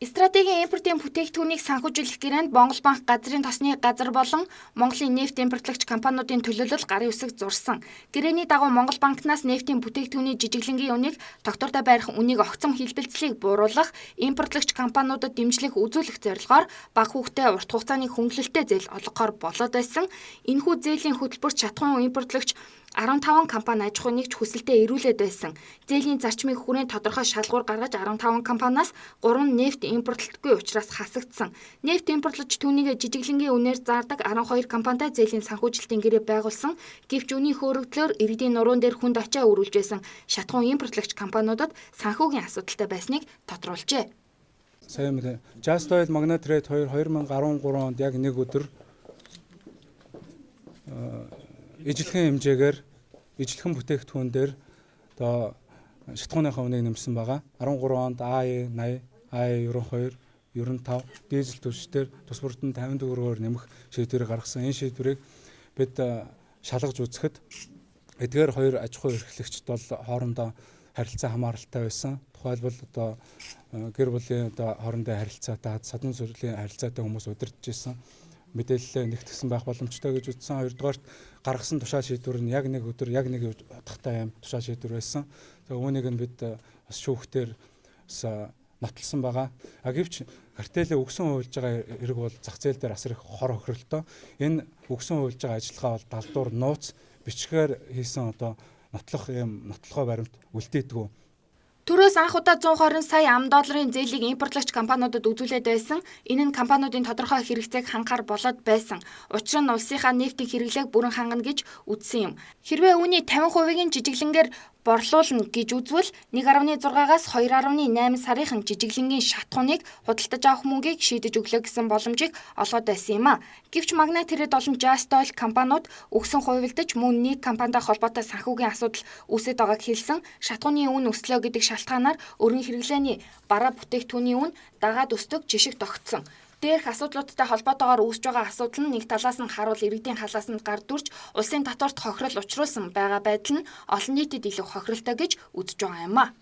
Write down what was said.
Стратегийн импортын бүтээгдэхүүнийг санхүүжүүлэх гэрээнд Монгол банк газрын тосны газар болон Монголын нефт импортлагч компаниудын төлөөлөл гарын үсэг зурсан. Гэрээний дагуу Монгол банкнаас нефтийн бүтээгдэхүүний жижиглэнгийн үнийг тогтвортой байрах үнийг огцом хэлбэлцлийг бууруулах, импортлагч компаниудад дэмжлэг үзүүлэх зорилгоор бага хүүхдэд урт хугацааны хөнгөлөлттэй зээл олгохоор болоод байсан. Энэхүү зээлийн хөтөлбөрт шатахуун импортлагч 15 компани аж ахуй нэгж хүсэлтэд ирүүлээд байсан. Зээлийн зарчмыг хүрээнд тодорхой шалгуур гаргаж 15 компаниас 3 нь нефт импортлдаггүй учраас хасагдсан. Нефт импортлож түүнийг жижиглэнгийн үнээр зардаг 12 компанитай зээлийн санхүүжилтийн гэрээ байгуулсан. Гэвч үүний хөөрөгдлөөр иргэдийн нуруунд дээр хүнд очиа өрүүлж байсан шатахуун импортлагч компаниудад санхүүгийн асуудалтай байсныг тодруулжээ. Сайн мөрөө Just Oil Magnet Trade 2013 онд яг нэг өдөр ижлэхэн хэмжээгээр ижлэхэн бүтээгдэхүүн дээр одоо шатхууныхаа үнийг нэмсэн байгаа. 13 онд AE 80, AE 92, 95 дизель түвшээр тус бүрдэн 50 төгрөгөөр нэмэх шийдвэрийг гаргасан. Энэ шийдвэрийг бид шалгаж үзэхэд эдгээр хоёр аж ахуй эрхлэгчд бол хоорондоо харилцаа хамааралтай байсан. Тухайлбал одоо гэр бүлийн одоо хоорондын харилцаатай, садан сүрлийн харилцаатай хүмүүс удирдах гэсэн мэдээлэл нэгтгсэн байх боломжтой гэж үзсэн. Хоёрдугаарт гаргасан тушаал шийдвэр нь яг нэг өдөр яг нэг утгатай юм тушаал шийдвэр байсан. Тэгээ үүнийг нь бид бас шүүхтэр бас нотолсон байгаа. Гэвч картелийн өгсөн хуульж байгаа хэрэг бол зах зээл дээр асар их хор хохиролтой. Энэ өгсөн хуульж байгаа ажиллагаа бол далдуур нууц бичгээр хийсэн одоо нотлохой баримт үлдээдэггүй. Төрөөс анх удаа 120 сая $, зээлийг импортлагч компаниудад үзүүлээд байсан. Энэ нь компаниудын тодорхой хэрэгцээг хангахаар болоод байсан. Учир нь улсынхаа нефтийн хэрэглээг бүрэн хангана гэж үзсэн юм. Хэрвээ үүний 50%-ийн жижиглэнгээр борлуулна гэж үзвэл 1.6-аас 2.8 сарын жижиглэнгийн шатхууныг худалдаж авах мөнгийг шийдэж өглөө гэсэн боломжийг олгоод байсан юм а. Гэвч Magnet Trade болон Just Oil компаниуд өгсөн хувилдаж мөн нийт компанитай холбоотой санхүүгийн асуудал үүсэж байгааг хэлсэн. Шатхууны үн өслөө гэдэг шалтгаанаар өргөн хэрэглээний бараа бүтээгдэхүүний үн дагаад өсдөг жишг тогтсон. Дээрх асуудлуудтай холбоотойгоор үүсэж байгаа асуудал нь нэг талаас нь харуул иргэдийн халаас нь гар дүрж улсын татварт хохирол учруулсан байгаа байдал нь олон нийтэд илүү хохиролтой гэж үзэж байгаа юм а.